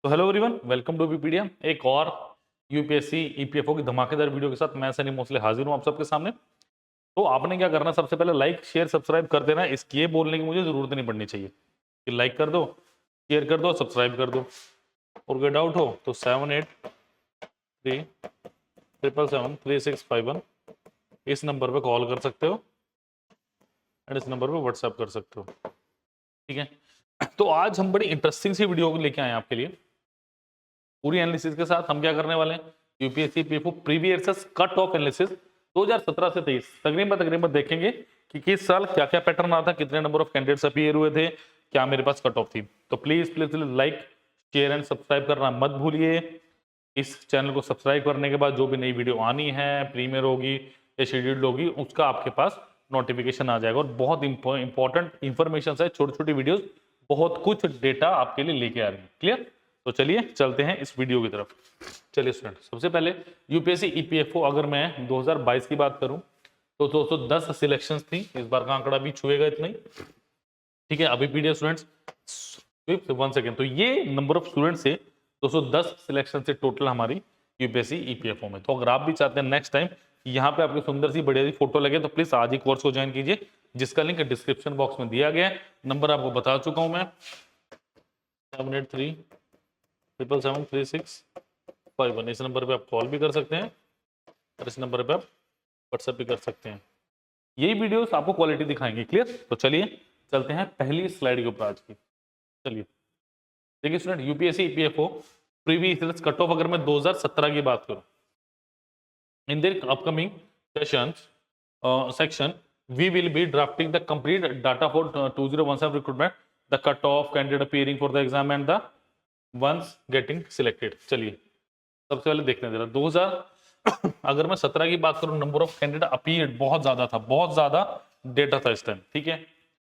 तो hello everyone, welcome to बीपीडिया। एक और यूपीएससी ईपीएफओ की धमाकेदार वीडियो के साथ मैं सनी मोसले हाजिर हूं आप सबके सामने। तो आपने क्या करना, सबसे पहले लाइक शेयर सब्सक्राइब कर देना। इसकी ये बोलने की मुझे जरूरत नहीं पड़नी चाहिए कि लाइक कर दो, शेयर कर दो, सब्सक्राइब कर दो। और कोई डाउट हो तो 7837773651 इस नंबर पर कॉल कर सकते हो एंड इस नंबर पर व्हाट्सएप कर सकते हो। ठीक है, तो आज हम बड़ी इंटरेस्टिंग सी वीडियो लेके आए हैं आपके लिए। पूरी एनालिसिस के साथ हम क्या करने वाले हैं, UPSC PFO previous cut off analysis 2017 से 23 तकरीबन देखेंगे कि किस साल क्या क्या पैटर्न आता, कितने नंबर ऑफ कैंडिडेट्स अपीयर हुए थे, क्या मेरे पास कट ऑफ थी। तो please please like share and subscribe करना मत भूलिए। इस चैनल को सब्सक्राइब करने के बाद जो भी नई वीडियो आनी है, प्रीमियर होगी या शेड्यूल्ड होगी, उसका आपके पास नोटिफिकेशन आ जाएगा। और बहुत इंपॉर्टेंट इंफॉर्मेशन है, छोटी छोटी वीडियोस, बहुत कुछ डेटा आपके लिए लेके आ रही है। क्लियर? तो चलिए चलते हैं इस वीडियो की तरफ। चलिए स्टूडेंट, सबसे पहले यूपीएससी ईपीएफओ अगर मैं 2022 की बात करूं तो 210 सिलेक्शंस थी। इस बार का आंकड़ा भी छुएगा इतना ही। ठीक है, अभी पीडीएफ स्टूडेंट्स 1 सेकेंड। तो ये नंबर ऑफ स्टूडेंट से 210 सिलेक्शन से टोटल हमारी यूपीएससी ईपीएफओ में। तो अगर आप भी चाहते हैं नेक्स्ट टाइम यहाँ पे आपकी सुंदर सी बढ़िया सी फोटो लगे तो प्लीज आज ही कोर्स को ज्वाइन कीजिए, जिसका लिंक डिस्क्रिप्शन बॉक्स में दिया गया है। नंबर आपको बता चुका हूं मैं, 7837773651। इस नंबर पे आप कॉल भी कर सकते हैं और इस नंबर पे आप व्हाट्सएप भी कर सकते हैं। यही वीडियोस आपको क्वालिटी दिखाएंगे। क्लियर? तो चलिए चलते हैं पहली स्लाइड के ऊपर आज की। चलिए देखिए student, UPSC EPFO previous cut off अगर मैं 2017 की बात करूं, in their upcoming section we will be drafting the complete data for 2017 recruitment, the cut off candidate appearing for the exam and the ones getting selected। चलिए सबसे पहले देखते हैं जरा 2000 अगर मैं 17 की बात करूं, नंबर ऑफ कैंडिडेट अपीयर्ड बहुत ज्यादा था, बहुत ज्यादा डेटा था इस टाइम। ठीक है,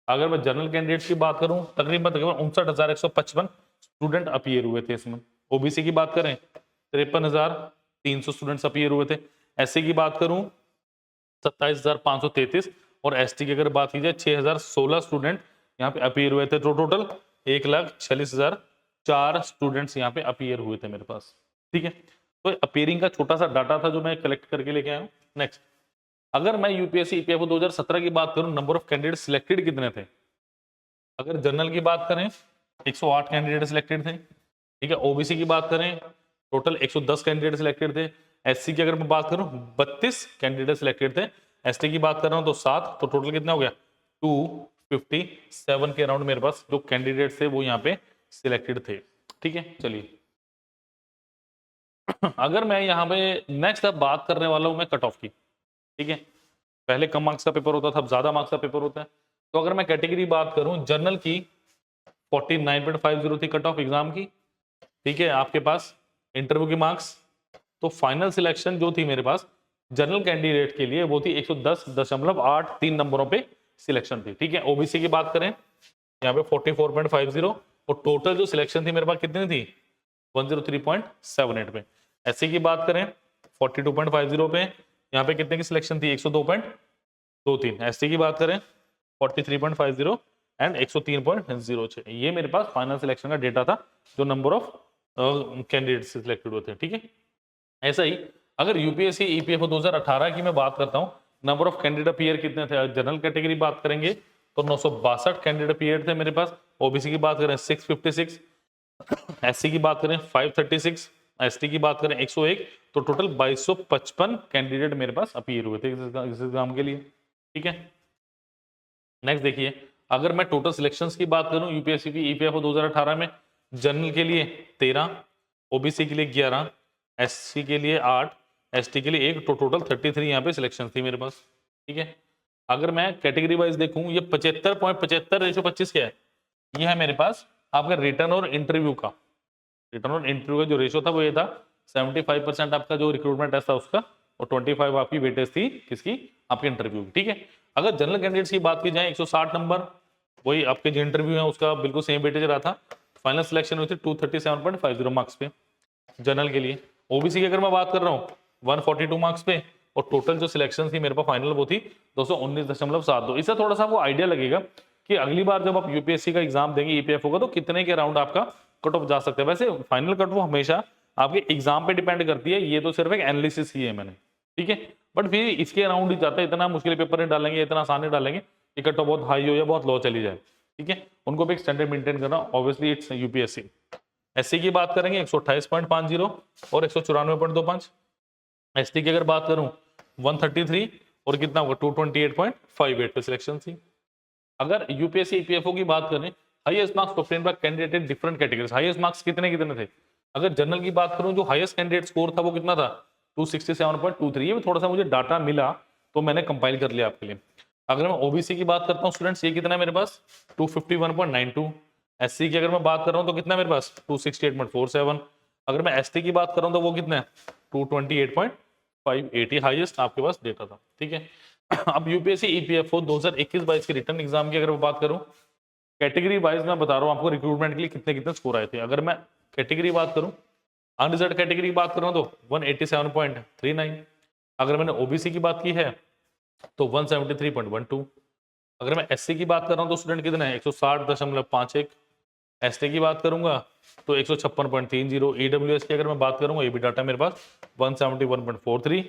अगर मैं जनरल कैंडिडेट्स की बात करूं तकरीबन 59,155 स्टूडेंट अपीयर हुए थे इसमें। ओबीसी की बात करें 53,300 स्टूडेंट्स अपीयर हुए थे। एससी की बात करूं 27,533 और एसटी की अगर बात की जाए 6,016 स्टूडेंट यहाँ पे अपीयर हुए थे। तो टोटल 1,46,004 स्टूडेंट्स यहाँ पे अपीयर हुए थे मेरे पास। ठीक है, तो अपीयरिंग का छोटा सा डाटा था जो मैं कलेक्ट करके लेके आया हूँ। नेक्स्ट, अगर मैं यूपीएससी ईपीएफओ 2017 की बात करूं, नंबर ऑफ कैंडिडेट सिलेक्टेड कितने थे? अगर जनरल की बात करें 108 कैंडिडेट सिलेक्टेड थे। ठीक है, ओबीसी की बात करें टोटल 110 कैंडिडेट सिलेक्टेड थे। एससी की अगर मैं बात करूं 32 कैंडिडेट सिलेक्टेड थे। एसटी की बात कर रहा हूं तो 7, तो टोटल कितना हो गया 257 के अराउंड मेरे पास जो कैंडिडेट थे वो यहाँ पे सिलेक्टेड थे। ठीक है, चलिए अगर मैं यहाँ पे नेक्स्ट अब बात करने वाला हूं मैं कट ऑफ की। ठीक है, पहले कम मार्क्स का पेपर होता था, अब ज्यादा मार्क्स का पेपर होता है। तो अगर मैं कैटेगरी बात करूं, जनरल की 49.50 थी कट ऑफ एग्जाम की। ठीक है, आपके पास इंटरव्यू की मार्क्स, तो फाइनल सिलेक्शन जो थी मेरे पास जनरल कैंडिडेट के लिए वो थी 110.83 नंबरों पे सिलेक्शन थी। ठीक है, ओबीसी की बात करें यहाँ पे 44.50 और टोटल जो सिलेक्शन थी मेरे पास कितनी थी 103.78 पे। एससी की बात करें 42.50 पे, यहाँ पे कितने की सिलेक्शन थी 102.23। एसटी की बात करें 43.50 एंड 103.06। ये मेरे पास फाइनल सिलेक्शन का डेटा था जो नंबर ऑफ कैंडिडेट सिलेक्टेड हुए थे। ठीक है, ऐसा ही अगर यूपीएससी ईपीएफओ 2018 की मैं बात करता हूं, नंबर ऑफ कैंडिडेट अपीयर कितने थे? जनरल कैटेगरी बात करेंगे तो 962 कैंडिडेट अपीयर थे मेरे पास। ओबीसी की बात करें 656, एससी की बात करें 536, एसटी की बात करें 101, तो टोटल 2255 कैंडिडेट मेरे पास अपीयर हुए थे इस एग्जाम के लिए। ठीक है, नेक्स्ट देखिए, अगर मैं टोटल सिलेक्शंस की बात करूं यूपीएससी की ईपीएफओ 2018 में, जनरल के लिए 13, ओबीसी के लिए 11, एससी के लिए 8, एसटी के लिए 1, तो टोटल 33 यहाँ पे सिलेक्शन थी मेरे पास। ठीक है, अगर मैं कैटेगरी वाइज देखूं, ये 75.75:25 क्या है? ये है मेरे पास आपका रिटर्न और इंटरव्यू का। रिटर्न और इंटरव्यू का जो रेशियो था वो ये था 75% आपका जो रिक्रूटमेंट टेस्ट था उसका, और 25 आपकी वेटेज थी किसकी? आपके इंटरव्यू की। ठीक है, अगर जनरल कैंडिडेट्स की बात की जाए 160 नंबर, वही आपके जो इंटरव्यू है उसका बिल्कुल सेम वेटेज रहा था। फाइनल सिलेक्शन हुई थी 237.50 मार्क्स पे जनरल के लिए। ओबीसी की अगर मैं बात कर रहा हूँ 142 मार्क्स पे, और टोटल जो सिलेक्शन थी मेरे पास फाइनल वो थी 219.72। इससे थोड़ा सा वो आइडिया लगेगा कि अगली बार जब आप यूपीएससी का एग्जाम देंगे ईपीएफओ का, तो कितने के अराउंड आपका कट ऑफ जा सकता है। वैसे फाइनल कट ऑफ हमेशा आपके एग्जाम पे डिपेंड करती है, ये तो सिर्फ एक एनालिसिस ही है मैंने, ठीक है, बट फिर इसके अराउंड ही जाता है। इतना मुश्किल पेपर नहीं डालेंगे, इतना आसान नहीं डालेंगे कि कट ऑफ बहुत हाई हो या बहुत लो चली जाए, ठीक है, उनको भी एक स्टैंडर्ड मेंटेन करना, ऑब्वियसली इट्स यूपीएससी। एससी की बात करेंगे 128.50 और 194.25। एसटी की अगर बात करूं 133 और कितना होगा 228.58 पे सिलेक्शन थी। अगर यूपीएससी ईपीएफओ की बात करें, highest marks obtain bye candidate in different categories, highest marks कितने कितने थे। अगर जनरल की बात करूं, जो हाईएस्ट कैंडिडेट स्कोर था वो कितना था 267.23। ये भी थोड़ा सा मुझे डाटा मिला तो मैंने कंपाइल कर लिया आपके लिए। अगर मैं ओबीसी की बात करता हूं स्टूडेंट्स, ये कितना है मेरे पास 251.92। एससी की अगर मैं बात कर रहा हूं तो कितना है मेरे पास 268.47। अगर मैं एसटी की बात कर रहा हूं तो वो कितना है 228.580 हाईएस्ट आपके पास डेटा था, ठीक है। अब यूपीएससी ईपीएफओ 2021-22 के रिटर्न एग्जाम की अगर मैं बात करूं, कैटेगरी वाइज मैं बता रहा हूं आपको रिक्रूटमेंट के लिए कितने कितने स्कोर आए थे। अगर मैं कैटेगरी बात करूं, अनरिजर्व कैटेगरी की बात कर रहा हूं तो 187.39। अगर मैंने ओबीसी की बात की है तो 173.12। अगर मैं एससी की बात कर रहा हूं तो स्टूडेंट कितने हैं 160.51। एसटी की बात करूंगा तो 156.30। ईडब्ल्यूएस की अगर मैं बात करूंगा, ये भी डाटा मेरे पास 171.43।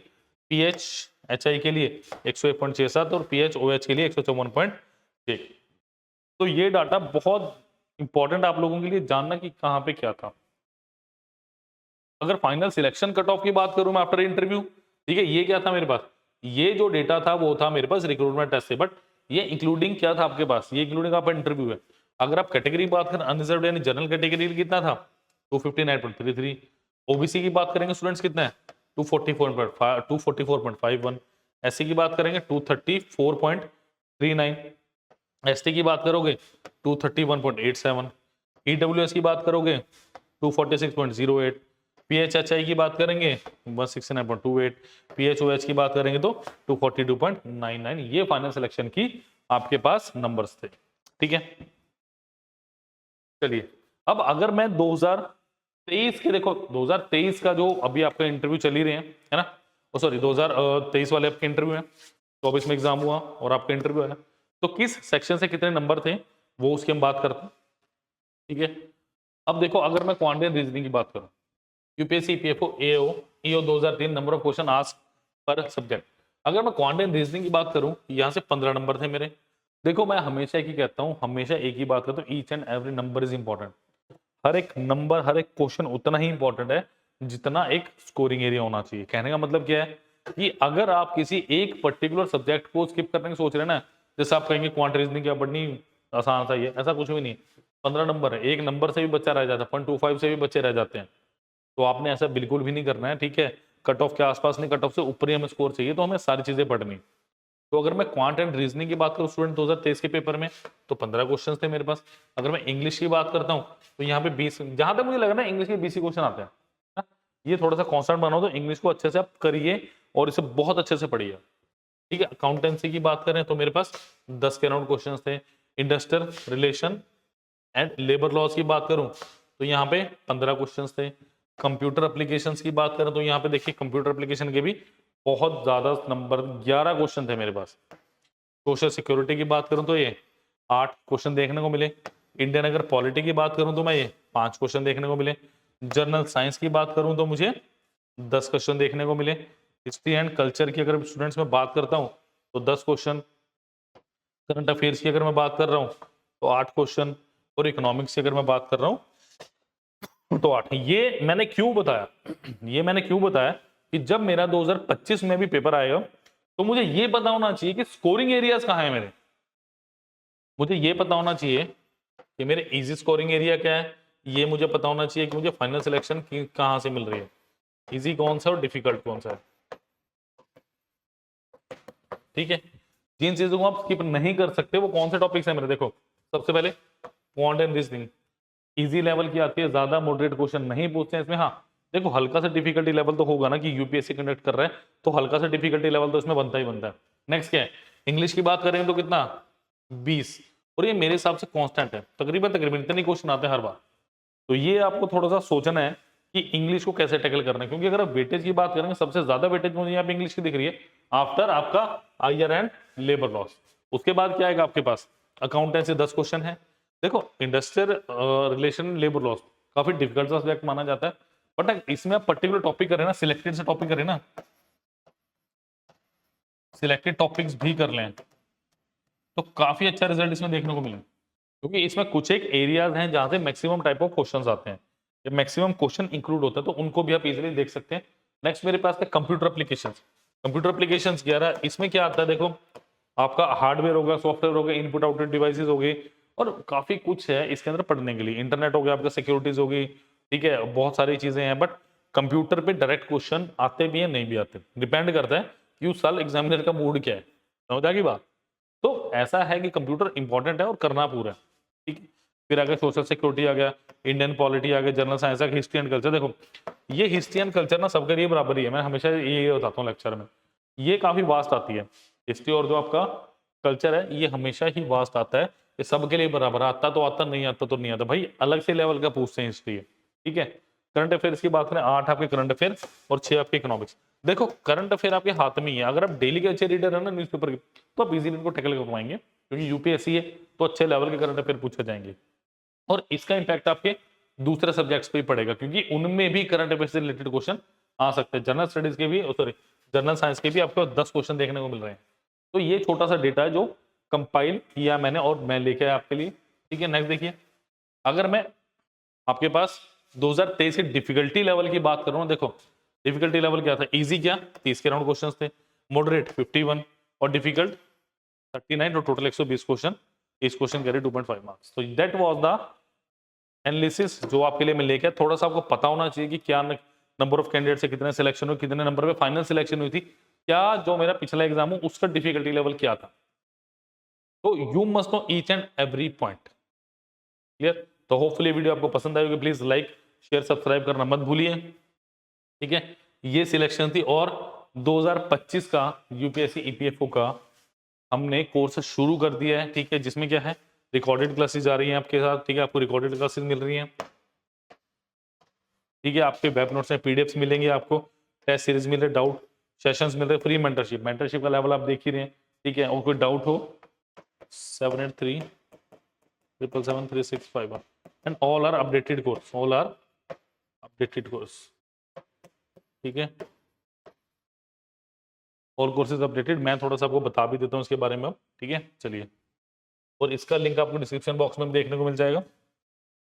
पीएच एचआई के लिए 101.67 और पीएच ओएच के लिए 154.6। तो ये डाटा बहुत इंपॉर्टेंट आप लोगों के लिए जानना कि कहां पे क्या था। अगर फाइनल सिलेक्शन कट ऑफ की बात करूं मैं आफ्टर इंटरव्यू, ठीक है, ये क्या था मेरे पास, ये जो डेटा था वो था मेरे पास रिक्रूटमेंट टेस्ट से, बट ये इंक्लूडिंग क्या था आपके पास, ये इंक्लूडिंग आपका इंटरव्यू है। अगर आप कैटेगरी बात करें अनरिजर्व यानी जनरल कैटेगरी कितना था 259.33। ओबीसी की बात करेंगे स्टूडेंट्स कितना है 244.51। एससी की बात करेंगे 234.39। एसटी की बात करोगे 231.87। ईडब्ल्यूएस की बात करोगे 246.08। पीएचएचआई की बात करेंगे 169.28। पीएचओएच की बात करेंगे तो 242.99। ये फाइनल सिलेक्शन की आपके पास नंबर्स थे, ठीक है। चलिए अब अगर मैं 2023 के, देखो 2023 का जो अभी आपका इंटरव्यू चल ही रहे हैं, है ना, ओ सॉरी 2023 वाले आपके इंटरव्यू हैं, 24 में एग्जाम हुआ और आपका इंटरव्यू है, तो किस सेक्शन से कितने नंबर थे वो उसकी हम बात करते हैं, ठीक है। अब देखो अगर मैं क्वांटिटेटिव रीजनिंग की बात करूं, UPSC PFO AO EO 2003 number of question ask पर सब्जेक्ट। अगर मैं क्वांटिटेटिव रीजनिंग की बात करूं, यहां से 15 नंबर थे मेरे। देखो मैं हमेशा एक ही कहता हूं, हमेशा एक ही बात करता हूं, each and every number is important. हर एक नंबर, हर एक क्वेश्चन उतना ही इंपॉर्टेंट है जितना एक स्कोरिंग एरिया होना चाहिए। कहने का मतलब क्या है कि अगर आप किसी एक पर्टिकुलर सब्जेक्ट को स्किप करने की सोच रहे हैं ना, जैसे आप कहेंगे क्वांट रीजनिंग क्या पढ़नी आसान सा ही है, ऐसा कुछ भी नहीं। 15 नंबर है, एक नंबर से भी बच्चा रह जाता है, 0.25 से भी बच्चे रह जाते हैं। तो आपने ऐसा बिल्कुल भी नहीं करना है, ठीक है। कट ऑफ के आसपास नहीं, कट ऑफ से ऊपर ही हमें स्कोर चाहिए, तो हमें सारी चीजें पढ़नी। तो अगर मैं क्वांट एंड रीजनिंग की बात करूं स्टूडेंट 2023 के पेपर में तो 15 क्वेश्चन थे मेरे पास। अगर मैं इंग्लिश की बात करता हूं तो यहाँ पे 20, जहां तक मुझे लगा ना इंग्लिश के 20 क्वेश्चन आते हैं। हाँ, ये थोड़ा सा कॉन्सेप्ट बनाओ तो इंग्लिश को अच्छे से आप करिए और इसे बहुत अच्छे से पढ़िए, ठीक है। अकाउंटेंसी की बात करें तो मेरे पास 10 के अराउंड क्वेश्चन थे। Industrial relation and labour laws की बात करूं तो यहाँ पे 15 क्वेश्चन थे। कंप्यूटर एप्लीकेशंस की बात करें तो यहाँ पे देखिए कंप्यूटर एप्लीकेशन के भी बहुत ज्यादा नंबर, 11 क्वेश्चन थे मेरे पास। सोशल सिक्योरिटी की बात करूं तो ये 8 क्वेश्चन देखने को मिले। इंडियन अगर पॉलिटी की बात करूं तो मैं ये 5 क्वेश्चन देखने को मिले। जनरल साइंस की बात करूं तो मुझे 10 क्वेश्चन देखने को मिले। हिस्ट्री एंड कल्चर की अगर स्टूडेंट्स में बात करता हूं तो 10 क्वेश्चन। करंट अफेयर्स की अगर मैं बात कर रहा हूं तो 8 क्वेश्चन। और इकोनॉमिक्स की अगर मैं बात कर रहा हूं तो 8। ये मैंने क्यों बताया, ये मैंने क्यों बताया कि जब मेरा 2025 में भी पेपर आएगा तो मुझे ये पता होना चाहिए कि स्कोरिंग एरियाज कहां है मेरे। मुझे ये पता होना चाहिए कि मेरे इजी स्कोरिंग एरिया क्या है, ये मुझे पता होना चाहिए कि मुझे फाइनल सिलेक्शन कहां से मिल रही है, इजी कौन सा और डिफिकल्ट कौन सा है, ठीक है। जिन चीजों को आप स्किप नहीं कर सकते वो कौन से टॉपिक्स है मेरे, देखो सबसे पहले quant and reasoning easy level की आती है, ज्यादा मॉडरेट क्वेश्चन नहीं पूछते हैं इसमें। हाँ देखो हल्का सा डिफिकल्टी लेवल तो होगा ना, कि यूपीएससी कंडक्ट कर रहा है तो हल्का सा डिफिकल्टी लेवल तो इसमें बनता ही बनता है। नेक्स्ट क्या है, इंग्लिश की बात करेंगे तो कितना 20, और ये मेरे हिसाब से कांस्टेंट है, तकरीबन तकरीबन इतने क्वेश्चन आते हैं हर बार। तो ये आपको थोड़ा सा सोचना है कि इंग्लिश को कैसे टैकल करना है, क्योंकि अगर आप वेटेज की बात करेंगे सबसे ज्यादा वेटेज मुझे यहाँ पे इंग्लिश की दिख रही है आफ्टर आपका आईआर एंड लेबर लॉस। उसके बाद क्या आएगा आपके पास, अकाउंटेंसी 10 क्वेश्चन है। देखो इंडस्ट्रियल रिलेशन लेबर लॉस काफी डिफिकल्ट सब्जेक्ट माना जाता है, बट इसमें आप पर्टिकुलर टॉपिक करें ना, सिलेक्टेड से टॉपिक करें ना, सिलेक्टेड टॉपिक्स भी कर लें तो काफी अच्छा रिजल्ट इसमें देखने को मिले, क्योंकि इसमें कुछ एक एरियाज हैं जहां से मैक्सिमम टाइप ऑफ क्वेश्चंस आते हैं, जब मैक्सिमम क्वेश्चन इंक्लूड होता है तो उनको भी आप इजीली देख सकते हैं। नेक्स्ट मेरे पास है कंप्यूटर एप्लीकेशंस। कंप्यूटर एप्लीकेशंस 11, इसमें क्या आता है देखो, आपका हार्डवेयर होगा, सॉफ्टवेयर होगा, इनपुट आउटपुट डिवाइसेस हो गए, और काफी कुछ है इसके अंदर पढ़ने के लिए। इंटरनेट हो गया आपका, सिक्योरिटीज होगी, ठीक है, बहुत सारी चीजें हैं। बट कंप्यूटर पे डायरेक्ट क्वेश्चन आते भी हैं, नहीं भी आते, डिपेंड करता है कि उस साल एग्जामिनर का मूड क्या है, समझ आ गई बात। तो ऐसा है कि कंप्यूटर इंपॉर्टेंट है और करना पूरा है, ठीक है। फिर आगे सोशल सिक्योरिटी आ गया, इंडियन पॉलिटी आ गया, जनरल साइंस आ गया, हिस्ट्री एंड कल्चर। देखो ये हिस्ट्री एंड कल्चर ना सबके लिए बराबर ही है, मैं हमेशा ये बताता हूँ लेक्चर में, ये काफी वास्ट आती है हिस्ट्री, और जो आपका कल्चर है ये हमेशा ही वास्ट आता है, ये सबके लिए बराबर आता तो आता, नहीं आता तो नहीं आता। भाई अलग से लेवल का पूछते हैं हिस्ट्री, ठीक है। करंट अफेयर्स की बात करें, 8 आपके करंट अफेयर और 6 आपके इकोनॉमिक्स। देखो करंट अफेयर आपके हाथ में ही है, अगर आप डेली के अच्छे रीडर है ना न्यूज़पेपर के, तो आप इजीली इनको टैकल कर पाएंगे, क्योंकि यूपीएससी है तो अच्छे लेवल के करंट अफेयर पूछे जाएंगे। और इसका इंपैक्ट आपके दूसरे सब्जेक्ट्स पे ही पड़ेगा, क्योंकि उनमें भी करंट अफेयर से रिलेटेड क्वेश्चन आ सकते हैं। जनरल स्टडीज के भी, सॉरी जनरल साइंस के भी आपको 10 क्वेश्चन देखने को मिल रहे हैं। तो ये छोटा सा डेटा है जो कंपाइल किया मैंने और मैं लेके आया आपके लिए, ठीक है। नेक्स्ट देखिए, अगर मैं आपके पास 2023 की डिफिकल्टी लेवल की बात करूं, देखो डिफिकल्टी लेवल क्या था, इजी क्या 30 के राउंड क्वेश्चंस थे, मॉडरेट 51 और डिफिकल्ट 39, और टोटल 120 क्वेश्चन। इस क्वेश्चन के 2.5 मार्क्स। तो दैट वाज द एनालिसिस जो आपके लिए मैं लेके आया। थोड़ा सा आपको पता होना चाहिए कि क्या नंबर ऑफ कैंडिडेट से कितने सिलेक्शन हुए, कितने नंबर पे फाइनल सिलेक्शन हुई थी, क्या जो मेरा पिछला एग्जाम हो उसका डिफिकल्टी लेवल क्या था। तो you must know each and every point, clear. तो होपफुली वीडियो आपको पसंद आएगी, प्लीज लाइक शेयर सब्सक्राइब करना मत भूलिए, ठीक है। ये सिलेक्शन थी, और 2025 का यूपीएससी ईपीएफओ का हमने कोर्स शुरू कर दिया है, ठीक है, जिसमें क्या है रिकॉर्डेड क्लासेस आ रही हैं आपके साथ, ठीक है, आपको रिकॉर्डेड क्लासेस मिल रही हैं, ठीक है। आपके वेब नोट्स में पीडीएफ्स मिलेंगे, आपको टेस्ट सीरीज मिल रहे, डाउट सेशंस मिल रहे, फ्री मेंटरशिप, मेंटरशिप का लेवल आप देख ही रहे हैं, ठीक है। और कोई डाउट हो 7837773651 and all are updated course, all are updated course, ठीक है। और कोर्सेज अपडेटेड, मैं थोड़ा सा आपको बता भी देता हूँ इसके बारे में अब, ठीक है। चलिए, और इसका लिंक आपको डिस्क्रिप्शन बॉक्स में भी देखने को मिल जाएगा।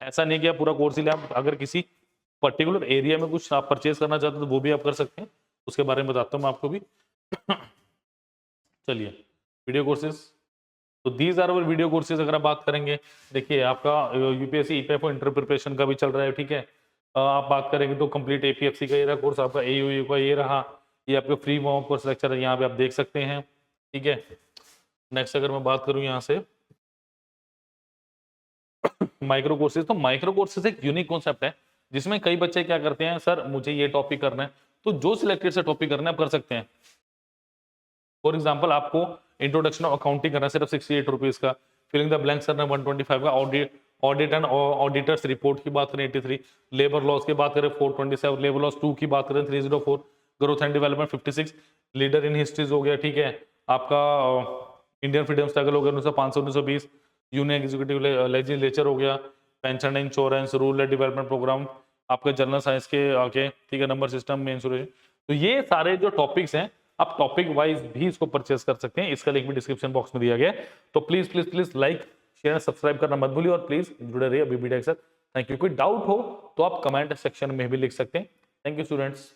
ऐसा नहीं कि आप पूरा कोर्स ही ले, आप अगर किसी पर्टिकुलर एरिया में कुछ आप परचेज करना चाहते हो तो वो भी आप कर सकते हैं, उसके बारे में बताता हूँ मैं आपको भी। चलिए, वीडियो कोर्सेज, तो these are our video courses. अगर आप बात करेंगे, देखिए आपका यूपीएससी ईपीएफओ इंटर प्रिपरेशन का भी चल रहा है, ठीक है। आप बात करेंगे तो कंप्लीट एपीएफसी का ये रहा कोर्स, आपका एयूयू का ये रहा, ये आपका फ्री मॉक कोर्स लेक्चर है, यहाँ पे आप देख सकते हैं, ठीक है। नेक्स्ट अगर मैं बात करूँ यहाँ से माइक्रो कोर्सेज, तो माइक्रो कोर्सेज एक यूनिक कॉन्सेप्ट है, जिसमें कई बच्चे क्या करते हैं, सर मुझे ये टॉपिक करना है, तो जो सिलेक्टेड से टॉपिक करना है आप कर सकते हैं। फॉर एग्जाम्पल आपको इंट्रोडक्शन ऑफ अकाउंटिंग करना है सिर्फ 68 रुपीज का, फिलिंग द ब्लैंक्स करना 125 का, ऑडिट एंड ऑडिटर्स रिपोर्ट की बात करें 83, लेबर लॉस की बात करें 427, लेबर लॉस 2 की बात करें 304, growth and development 56, leader in histories हो गया, ठीक है। आपका इंडियन फ्रीडम स्ट्रगल हो गया 1905 1920, यूनियन एग्जीक्यूटिव लेजिस्लेचर हो गया, pension insurance, rural development programme, आपके जनरल साइंस के आके, ठीक है, नंबर सिस्टम में इंश्योरेंस। तो ये सारे जो टॉपिक्स हैं आप टॉपिक वाइज भी इसको परचेस कर सकते हैं, इसका लिंक भी डिस्क्रिप्शन बॉक्स में दिया गया है। तो please please please like share subscribe करना मत भूलिए, और प्लीज जुड़े रहिए बीबीटेक के साथ। Thank you. कोई डाउट हो तो आप कमेंट सेक्शन में भी लिख सकते हैं। Thank you students.